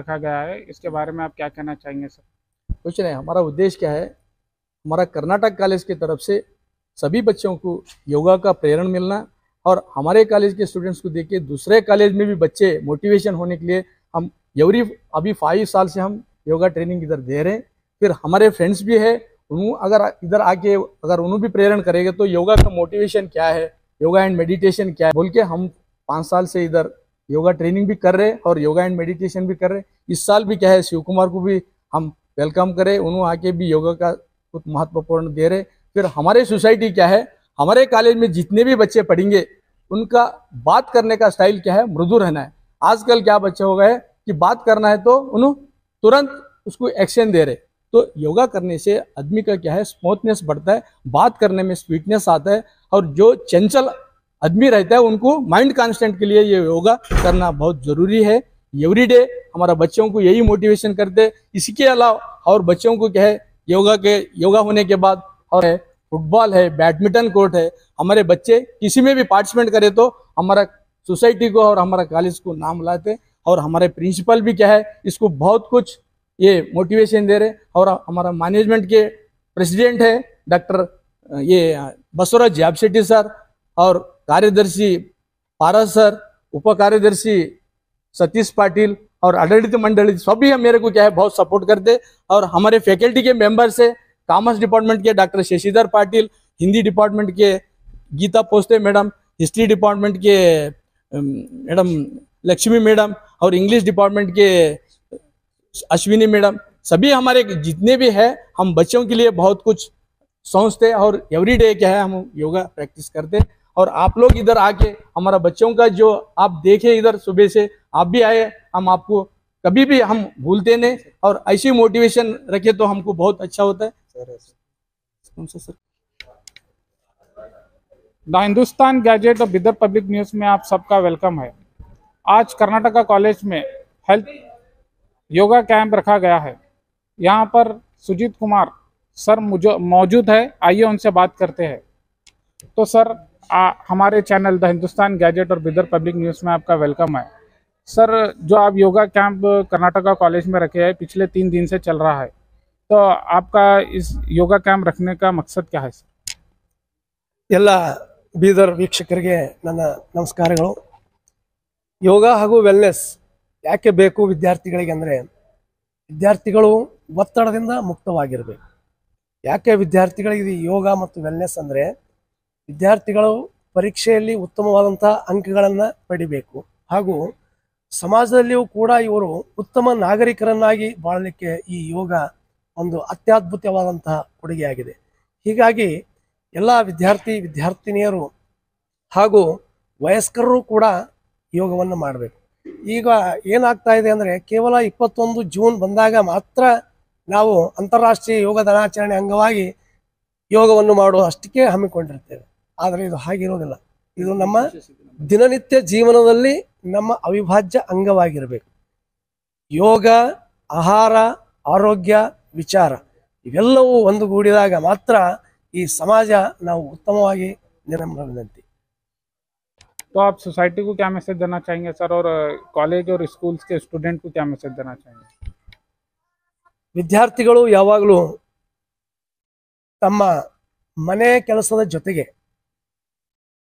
रखा गया है, इसके बारे में आप क्या कहना चाहेंगे सर? कुछ नहीं, हमारा उद्देश्य क्या है, हमारा कर्नाटक कॉलेज की तरफ से सभी बच्चों को योगा का प्रेरणा मिलना और हमारे कॉलेज के स्टूडेंट्स को देख के दूसरे कॉलेज में भी बच्चे मोटिवेशन होने के लिए हम अभी 5 साल से हम योगा ट्रेनिंग इधर दे रहे हैं। फिर हमारे फ्रेंड्स भी है, अगर इधर आके अगर उन्हें भी प्रेरणा करेंगे तो योगा का मोटिवेशन क्या है, योगा एंड मेडिटेशन क्या है बोल के हम 5 साल से इधर योगा ट्रेनिंग भी कर रहे हैं और योगा एंड मेडिटेशन भी कर रहे हैं। इस साल भी क्या है, शिव कुमार को भी हम वेलकम करें, उन्होंने आके भी योगा का कुछ महत्वपूर्ण दे रहे। फिर हमारे सोसाइटी क्या है, हमारे कॉलेज में जितने भी बच्चे पढ़ेंगे उनका बात करने का स्टाइल क्या है, मृदु रहना है। आजकल क्या बच्चे हो गए कि बात करना है तो उन्हें तुरंत उसको एक्शन दे रहे। तो योगा करने से आदमी का क्या है, स्मूथनेस बढ़ता है, बात करने में स्वीटनेस आता है और जो चंचल आदमी रहता है उनको माइंड कांस्टेंट के लिए ये योगा करना बहुत जरूरी है। एवरीडे हमारा बच्चों को यही मोटिवेशन करते। इसके अलावा और बच्चों को क्या है, योगा होने के बाद और है फुटबॉल है, बैडमिंटन कोर्ट है, हमारे बच्चे किसी में भी पार्टिसिपेट करे तो हमारा सोसाइटी को और हमारा कॉलेज को नाम लाते। और हमारे प्रिंसिपल भी क्या है, इसको बहुत कुछ ये मोटिवेशन दे रहे। और हमारा मैनेजमेंट के प्रेसिडेंट है डॉक्टर बसवराज जाबशेट्टी सर और कार्यदर्शी पारस सर, उप कार्यदर्शी सतीश पाटिल और आडಳಿತ मंडली सभी हम मेरे को क्या है बहुत सपोर्ट करते। और हमारे फैकल्टी के मेंबर्स है, कॉमर्स डिपार्टमेंट के डॉक्टर शशिधर पाटिल, हिंदी डिपार्टमेंट के गीता पोस्ते मैडम, हिस्ट्री डिपार्टमेंट के मैडम लक्ष्मी मैडम और इंग्लिश डिपार्टमेंट के अश्विनी मैडम, सभी हमारे जितने भी है हम बच्चों के लिए बहुत कुछ सोचते और एवरीडे क्या है हम योगा प्रैक्टिस करते। और आप लोग इधर आके हमारा बच्चों का जो आप देखे इधर सुबह से आप भी आए, हम आपको कभी भी हम भूलते नहीं और ऐसी मोटिवेशन रखे तो हमको बहुत अच्छा होता है सर। द हिंदुस्तान गैजेट और बिदर पब्लिक न्यूज में आप सबका वेलकम है। आज कर्नाटका कॉलेज में हेल्थ योगा कैंप रखा गया है। यहाँ पर सुजीत कुमार सर मौजूद है, आइए उनसे बात करते हैं। तो सर हमारे चैनल द हिंदुस्तान गैजेट और बिदर पब्लिक न्यूज़ में आपका वेलकम है। सर जो आप योगा कैंप कर्नाटका कॉलेज में रखे हैं, पिछले 3 दिन से चल रहा है, तो आपका इस योगा कैंप रखने का मकसद क्या है सर? ಎಲ್ಲ ಬೀದರ್ ವೀಕ್ಷಕರಿಗೆ ನನ್ನ ನಮಸ್ಕಾರಗಳು। ಯೋಗ ಹಾಗೂ ವೆಲ್ನೆಸ್ ಯಾಕೆ ಬೇಕು ವಿದ್ಯಾರ್ಥಿಗಳಿಗೆ ಅಂದರೆ, ವಿದ್ಯಾರ್ಥಿಗಳು ಒತ್ತಡದಿಂದ ಮುಕ್ತವಾಗಿರಬೇಕು। ಯಾಕೆ ವಿದ್ಯಾರ್ಥಿಗಳಿಗೆ ಯೋಗ ಮತ್ತು ವೆಲ್ನೆಸ್ ಅಂದರೆ, ವಿದ್ಯಾರ್ಥಿಗಳು ಪರೀಕ್ಷೆಯಲ್ಲಿ ಉತ್ತಮವಾದಂಥ ಅಂಕಗಳನ್ನು ಪಡಿಬೇಕು ಹಾಗೂ ಸಮಾಜದಲ್ಲಿಯೂ ಕೂಡ ಇವರು ಉತ್ತಮ ನಾಗರಿಕರನ್ನಾಗಿ ಬಾಳಲಿಕ್ಕೆ ಈ ಯೋಗ ಒಂದು ಅತ್ಯದ್ಭುತವಾದಂತಹ ಕೊಡುಗೆಯಾಗಿದೆ। ಹೀಗಾಗಿ ಎಲ್ಲ ವಿದ್ಯಾರ್ಥಿನಿಯರು ಹಾಗೂ ವಯಸ್ಕರು ಕೂಡ ಯೋಗವನ್ನು ಮಾಡಬೇಕು। ಈಗ ಏನಾಗ್ತಾ ಇದೆ ಅಂದರೆ, ಕೇವಲ 21 ಜೂನ್ ಬಂದಾಗ ಮಾತ್ರ ನಾವು ಅಂತಾರಾಷ್ಟ್ರೀಯ ಯೋಗ ದಿನಾಚರಣೆ ಅಂಗವಾಗಿ ಯೋಗವನ್ನು ಮಾಡುವ ಅಷ್ಟಕ್ಕೆ ಹಮ್ಮಿಕೊಂಡಿರ್ತೇವೆ। ಆದರೆ ಇದು ಹಾಗಿರೋದಿಲ್ಲ, ಇದು ನಮ್ಮ ದಿನನಿತ್ಯ ಜೀವನದಲ್ಲಿ ನಮ್ಮ ಅವಿಭಾಜ್ಯ ಅಂಗವಾಗಿರಬೇಕು। ಯೋಗ, ಆಹಾರ, ಆರೋಗ್ಯ, ವಿಚಾರ ಇವೆಲ್ಲವೂ ಒಂದುಗೂಡಿದಾಗ ಮಾತ್ರ ಈ ಸಮಾಜ ನಾವು ಉತ್ತಮವಾಗಿ ನಿರ್ಮಾಣ ವಿನಂತಿ। तो आप सोसाइटी को क्या मैसेज देना चाहेंगे सर, और कॉलेज और स्कूल्स के स्टूडेंट को क्या मैसेज देना चाहेंगे? ವಿದ್ಯಾರ್ಥಿಗಳು ಯಾವಾಗಲೂ ತಮ್ಮ ಮನೆ ಕೆಲಸದ ಜೊತೆಗೆ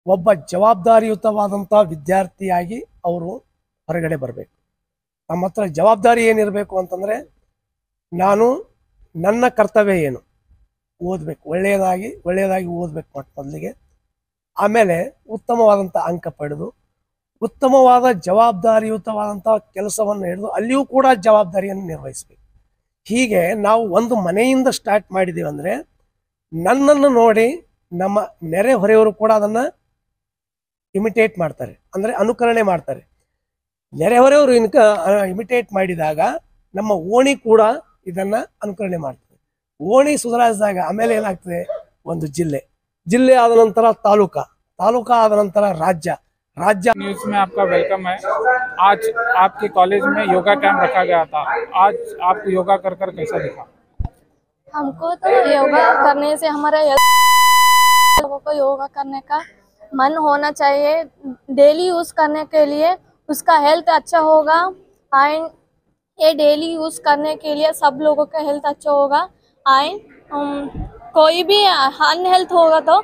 ಒಬ್ಬ ಜವಾಬ್ದಾರಿಯುತವಾದಂಥ ವಿದ್ಯಾರ್ಥಿಯಾಗಿ ಅವರು ಹೊರಗಡೆ ಬರಬೇಕು। ನಮ್ಮ ಹತ್ರ ಜವಾಬ್ದಾರಿ ಏನಿರಬೇಕು ಅಂತಂದರೆ, ನಾನು ನನ್ನ ಕರ್ತವ್ಯ ಏನು, ಓದಬೇಕು, ಒಳ್ಳೆಯದಾಗಿ ಓದಬೇಕು ಮೊದಲಿಗೆ, ಆಮೇಲೆ ಉತ್ತಮವಾದಂಥ ಅಂಕ ಪಡೆದು ಉತ್ತಮವಾದ ಜವಾಬ್ದಾರಿಯುತವಾದಂಥ ಕೆಲಸವನ್ನು ಹಿಡಿದು ಅಲ್ಲಿಯೂ ಕೂಡ ಜವಾಬ್ದಾರಿಯನ್ನು ನಿರ್ವಹಿಸಬೇಕು। ಹೀಗೆ ನಾವು ಒಂದು ಮನೆಯಿಂದ ಸ್ಟಾರ್ಟ್ ಮಾಡಿದ್ದೀವಿ ಅಂದರೆ, ನನ್ನನ್ನು ನೋಡಿ ನಮ್ಮ ನೆರೆ ಹೊರೆಯವರು ಕೂಡ ಅದನ್ನು ಇಮಿಟೇಟ್ ಮಾಡ್ತಾರೆ, ಅಂದರೆ ಅನುಕರಣೆ ಮಾಡ್ತಾರೆ। ನೆರೆಹೊರೆಯವರು ಇಮಿಟೇಟ್ ಮಾಡಿದಾಗ ನಮ್ಮ ಓಣಿ ಕೂಡ ಇದನ್ನು ಅನುಕರಣೆ ಮಾಡ್ತದೆ। ಓಣಿ ಸುಧಾರಿಸಿದಾಗ ಆಮೇಲೆ ಏನಾಗ್ತದೆ, ಒಂದು ಜಿಲ್ಲೆ ಆದ ನಂತರ ತಾಲೂಕಾ ಆದ ನಂತರ राज्य। न्यूज में आपका वेलकम है। आज आपके कॉलेज में योगा कैंप रखा गया था, आज आपको योगा कर कैसा दिखा? हमको तो योगा करने से हमारे लोगों को योगा करने का मन होना चाहिए, डेली यूज करने के लिए उसका हेल्थ अच्छा होगा ये डेली यूज करने के लिए सब लोगों का हेल्थ अच्छा होगा। आए कोई भी अनहेल्थ होगा तो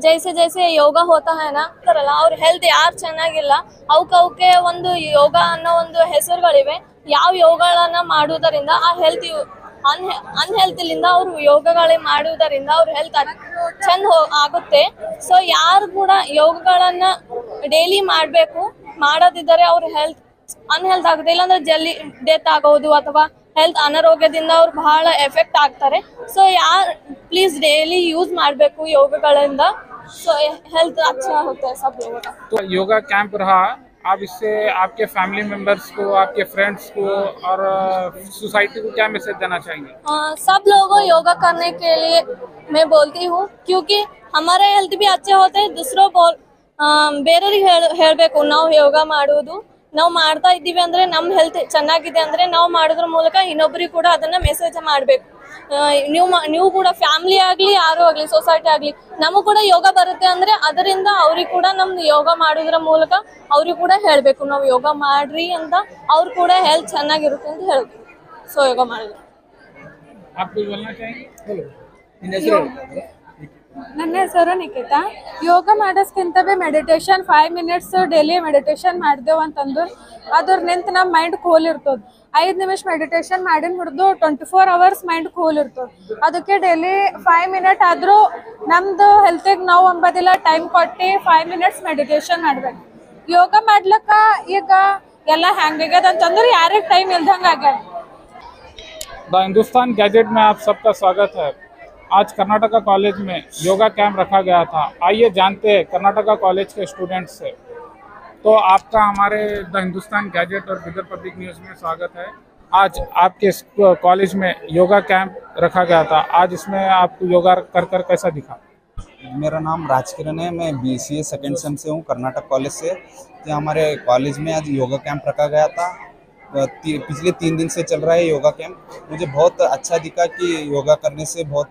जैसे जैसे ಯೋಗ ಹೋತಾ है ना ತರಲ್ಲ ಅವ್ರ ಹೆಲ್ತ್ ಯಾರು ಚೆನ್ನಾಗಿಲ್ಲ ಅವಕ್ಕೆ ಒಂದು ಯೋಗ ಅನ್ನೋ ಒಂದು ಹೆಸರುಗಳಿವೆ। ಯಾವ ಯೋಗಗಳನ್ನ ಮಾಡುವುದರಿಂದ ಆ ಹೆಲ್ತ್ ಅನ್ಹೆಲ್ತಿಲಿಂದ ಅವ್ರು ಯೋಗಗಳೇ ಮಾಡುವುದರಿಂದ ಅವ್ರ ಹೆಲ್ತ್ ಚಂದ ಆಗುತ್ತೆ। ಸೊ ಯಾರು ಕೂಡ ಯೋಗಗಳನ್ನ ಡೈಲಿ ಮಾಡಬೇಕು, ಮಾಡದಿದ್ದರೆ ಅವ್ರ ಹೆಲ್ತ್ ಅನ್ಹೆಲ್ತ್ ಆಗುತ್ತೆ, ಇಲ್ಲಾಂದ್ರೆ ಜಲ್ದಿ ಡೆತ್ ಆಗೋದು ಅಥವಾ ಹೆಲ್ತ್ ಅನಾರೋಗ್ಯದಿಂದ ಅವ್ರು ಬಹಳ ಎಫೆಕ್ಟ್ ಆಗ್ತಾರೆ। ಸೊ ಯಾರು प्लीज डेली यूज ಮಾಡಬೇಕು ಯೋಗಗಳಿಂದ, ಸೊ हेल्थ अच्छा होता है सब लोगों का। तो योगा कैंप रहा, आप इससे आपके फैमिली मेंबर्स को, आपके फ्रेंड्स को और सोसाइटी को क्या मैसेज देना चाहेंगे? सब लोगों योगा करने के लिए मैं बोलती हूँ, क्योंकि हमारे हेल्थ भी अच्छे होते हैं। दूसरों ಬೇರೆಯವರಿಗೆ ಹೇಳಬೇಕು ನಾವು ಯೋಗ ಮಾಡುವುದು, ನಾವು ಮಾಡ್ತಾ ಇದ್ದೀವಿ ಅಂದ್ರೆ ನಮ್ಮ ಹೆಲ್ತ್ ಚೆನ್ನಾಗಿದೆ ಅಂದ್ರೆ ನಾವು ಮಾಡೋದ್ರ ಮೂಲಕ ಇನ್ನೊಬ್ಬರಿಗೆ ಕೂಡ ಅದನ್ನ ಮೆಸೇಜ್ ಮಾಡಬೇಕು। ನೀವು ಕೂಡ ಫ್ಯಾಮಿಲಿ ಆಗ್ಲಿ ಯಾರು ಆಗ್ಲಿ ಸೊಸೈಟಿ ಆಗ್ಲಿ ನಮಗೂ ಕೂಡ ಯೋಗ ಬರುತ್ತೆ ಅಂದ್ರೆ ಅದರಿಂದ ಅವ್ರಿಗೆ ಕೂಡ ನಮ್ದು ಯೋಗ ಮಾಡೋದ್ರ ಮೂಲಕ ಅವ್ರಿಗೆ ಕೂಡ ಹೇಳ್ಬೇಕು ನಾವು ಯೋಗ ಮಾಡ್ರಿ ಅಂತ, ಅವ್ರು ಕೂಡ ಹೆಲ್ತ್ ಚೆನ್ನಾಗಿರುತ್ತೆ ಅಂತ ಹೇಳ್ಬೇಕು। ಸೊ ಯೋಗ ಮಾಡಿದ್ರೆ ನನ್ನ ಹೆಸರು ನಿಖಿತಾ। ಯೋಗ ಮಾಡೋದ್ಕಿಂತ ಬಿ ಮೆಡಿಟೇಷನ್ 5 ಮಿನಿಟ್ಸ್ ಡೈಲಿ ಮೆಡಿಟೇಷನ್ ಮಾಡಿದೆವು ಅಂತಂದ್ರೆ ಅದ್ರ ನಿಂತ ನಮ್ಮ ಮೈಂಡ್ ಕೂಲ್ ಇರ್ತದೆ। 5 ನಿಮಿಷ ಮೆಡಿಟೇಷನ್ ಮಾಡಿನ ಹಿಡಿದು 24 ಅವರ್ಸ್ ಮೈಂಡ್ ಕೂಲ್ ಇರ್ತದೆ। ಅದಕ್ಕೆ ಡೈಲಿ 5 ಮಿನಿಟ್ ಆದರೂ ನಮ್ದು ಹೆಲ್ತಿಗೆ ನಾವು ಅಂಬೋದಿಲ್ಲ ಟೈಮ್ ಕೊಟ್ಟು 5 ಮಿನಿಟ್ಸ್ ಮೆಡಿಟೇಷನ್ ಮಾಡ್ಬೇಕು। ಯೋಗ ಮಾಡ್ಲಿಕ್ಕ ಈಗ ಎಲ್ಲ ಹೆಂಗಾಗ್ಯದ ಅಂತಂದ್ರೆ ಯಾರಿಗೆ ಟೈಮ್ ಇಲ್ದಂಗೆ ಆಗ್ಯದ। द हिंदुस्तान गैजेट में आप सबका स्वागत है। आज कर्नाटका कॉलेज में योगा कैंप रखा गया था। आइए जानते हैं कर्नाटका कॉलेज के स्टूडेंट्स से। तो आपका हमारे द हिंदुस्तान गैजेट और बिदर पब्लिक न्यूज़ में स्वागत है। आज आपके कॉलेज में योगा कैंप रखा गया था, आज इसमें आपको योगा कर कर कैसा दिखा? मेरा नाम राजकिरण है, मैं BCA सेकेंड सेम से हूँ कर्नाटक कॉलेज से। तो हमारे कॉलेज में आज योगा कैंप रखा गया था। पिछले 3 दिन से चल रहा है योगा कैंप। मुझे बहुत अच्छा दिखा कि योगा करने से बहुत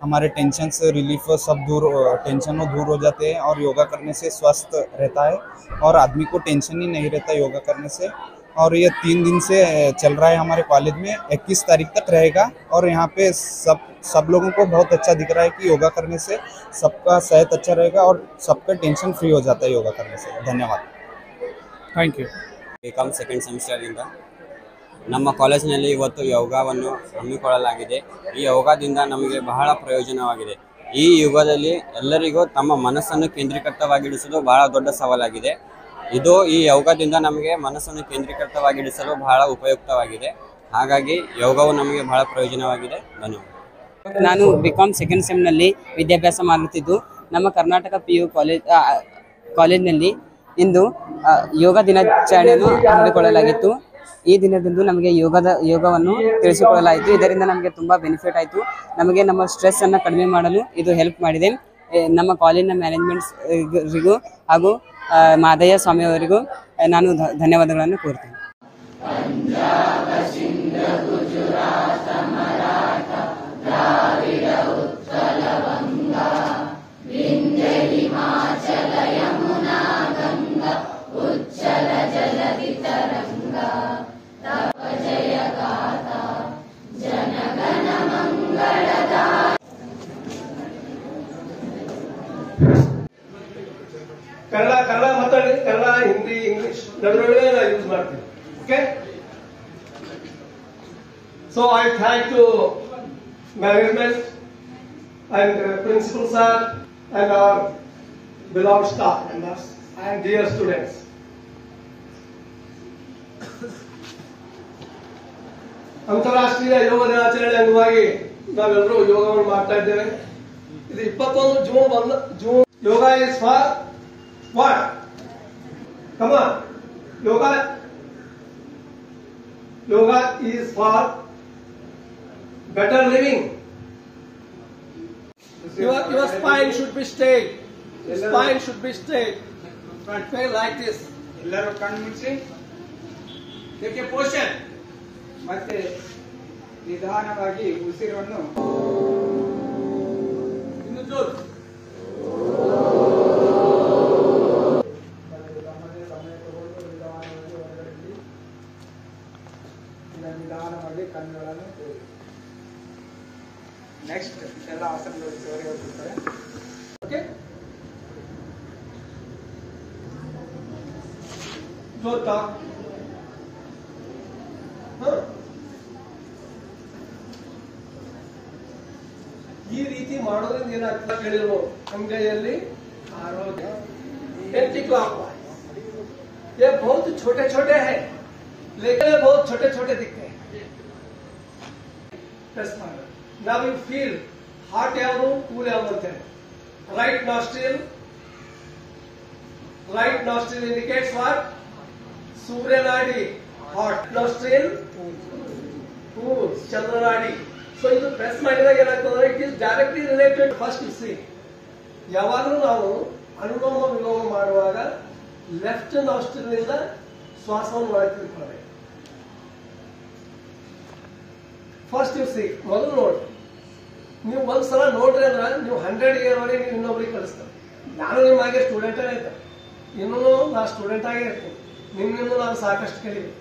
हमारे टेंशन से रिलीफ सब टेंशन दूर हो जाते हैं और योगा करने से स्वस्थ रहता है और आदमी को टेंशन ही नहीं रहता योगा करने से। और ये 3 दिन से चल रहा है हमारे कॉलेज में, 21 तारीख तक रहेगा। और यहाँ पे सब लोगों को बहुत अच्छा दिख रहा है कि योगा करने से सबका सेहत अच्छा रहेगा और सबका टेंशन फ्री हो जाता है योगा करने से। धन्यवाद। Thank you. ಬಿಕಾಮ್ ಸೆಕೆಂಡ್ ಸೆಮಿಸ್ಟರಿಂದ ನಮ್ಮ ಕಾಲೇಜಿನಲ್ಲಿ ಇವತ್ತು ಯೋಗವನ್ನು ಹಮ್ಮಿಕೊಳ್ಳಲಾಗಿದೆ। ಈ ಯೋಗದಿಂದ ನಮಗೆ ಬಹಳ ಪ್ರಯೋಜನವಾಗಿದೆ। ಈ ಯುಗದಲ್ಲಿ ಎಲ್ಲರಿಗೂ ತಮ್ಮ ಮನಸ್ಸನ್ನು ಕೇಂದ್ರೀಕೃತವಾಗಿಡಿಸಲು ಬಹಳ ದೊಡ್ಡ ಸವಾಲಾಗಿದೆ। ಈ ಯೋಗದಿಂದ ನಮಗೆ ಮನಸ್ಸನ್ನು ಕೇಂದ್ರೀಕೃತವಾಗಿಡಿಸಲು ಬಹಳ ಉಪಯುಕ್ತವಾಗಿದೆ। ಹಾಗಾಗಿ ಯೋಗವು ನಮಗೆ ಬಹಳ ಪ್ರಯೋಜನವಾಗಿದೆ। ಧನ್ಯವಾದ। ನಾನು ಬಿಕಾಮ್ ಸೆಕೆಂಡ್ ಸೆಮ್ನಲ್ಲಿ ವಿದ್ಯಾಭ್ಯಾಸ ಮಾಡುತ್ತಿದ್ದು ನಮ್ಮ ಕರ್ನಾಟಕ PU ಕಾಲೇಜ್ನಲ್ಲಿ ಇಂದು ಯೋಗ ದಿನಾಚರಣೆಯನ್ನು ಹಮ್ಮಿಕೊಳ್ಳಲಾಗಿತ್ತು। ಈ ದಿನದಂದು ನಮಗೆ ಯೋಗವನ್ನು ತಿಳಿಸಿಕೊಳ್ಳಲಾಯಿತು। ಇದರಿಂದ ನಮಗೆ ತುಂಬ ಬೆನಿಫಿಟ್ ಆಯಿತು। ನಮಗೆ ನಮ್ಮ ಸ್ಟ್ರೆಸ್ಸನ್ನು ಕಡಿಮೆ ಮಾಡಲು ಇದು ಹೆಲ್ಪ್ ಮಾಡಿದೆ। ನಮ್ಮ ಕಾಲೇಜಿನ ಮ್ಯಾನೇಜ್ಮೆಂಟ್ಸ್ರಿಗೂ ಹಾಗೂ ಮಾದಯ್ಯ ಸ್ವಾಮಿಯವರಿಗೂ ನಾನು ಧನ್ಯವಾದಗಳನ್ನು ಕೋರ್ತೀನಿ। ಕನ್ನಡ ಮಾತಾಡಿ, ಕನ್ನಡ ಹಿಂದಿ ಇಂಗ್ಲಿಷ್ ನಡುವೆ ಯೂಸ್ ಮಾಡ್ತೀವಿ। Okay, so I thank to management and principal sir and our beloved staff members and dear students. ಅಂತಾರಾಷ್ಟ್ರೀಯ ಯೋಗ ದಿನಾಚರಣೆ ಅಂಗವಾಗಿ ನಾವೆಲ್ಲರೂ ಯೋಗವನ್ನು ಮಾಡ್ತಾ ಇದ್ದೇವೆ। ಇದು 21 June yoga is for what? Come on, yoga is for better living. Your spine should be straight. Spine should be straight. Feel like this. ಎಲ್ಲರೂ ಕಣ್ಣು ಮುಚ್ಚಿ take a position. ಮತ್ತೆ ನಿಧಾನವಾಗಿ ಉಸಿರನ್ನು ಇನ್ನು ಜೋರು. ಮಾಡಿ ಕಣ್ಣುಗಳನ್ನು ತೆರೆಯಿರಿ. ನೆಕ್ಸ್ಟ್ ಎಲ್ಲ ಆಸನಗಳು ಜೋರಿಗೆ ಹೋಗ್ತಿರ್ತಾರೆ. ಓಕೆ, ಜೋತಾ ಈ ರೀತಿ ಮಾಡೋದ್ರಿಂದ ಏನಾಗ್ತದೆ ಕೇಳಿರ್ಬೋದು. ಅಂಗೈಯಲ್ಲಿ आरोग्य एंटी क्लॉकवाइज। ये बहुत छोटे छोटे हैं लेकिन ये बहुत छोटे छोटे दिखते हैं। नाउ यू फील हार्ट याವುದು ಕೂಲ್ ಯಾವುದು राइट nostril indicates what? सूर्य नाड़ी hot, nostril cool, चंद्र नाड़ी। so ಇದು ಪ್ರೆಸ್ ಮಾಡಿದಾಗ ಏನಾಗ್ತದೆ, it is directly related. first you see ಯಾವಾಗಲೂ ನಾವು ಅನುಲೋಮ ವಿಲೋಮ ಮಾಡುವಾಗ ಲೆಫ್ಟ್ ನಾಸ್ಟ್ರಿಲ್ನಿಂದ ಶ್ವಾಸವನ್ನು ಒಳಗೆ ತಿಳ್ಕೊಳ್ಬೇಕು. ಫಸ್ಟ್ ಯು ಸಿ, ಮೊದಲು ನೋಡಿ. ನೀವು ಒಂದ್ಸಲ ನೋಡ್ರಿ ಅಂದ್ರೆ ನೀವು 100 ಇಯರ್ ವರೆಗೆ ನೀವು ಇನ್ನೊಬ್ರಿಗೆ ಕಲಿಸ್ತಾರೆ. ನಾನು ನಿಮ್ಮ ಹಾಗೆ ಸ್ಟೂಡೆಂಟೇ ಇದ್ದೆ, ಇನ್ನೂ ನಾನು ಸ್ಟೂಡೆಂಟ್ ಆಗೇ ಇರ್ತೀನಿ. ನಿಮ್ಮಿಂದ ನಾನು ಸಾಕಷ್ಟು ಕಲಿಬೇಕು.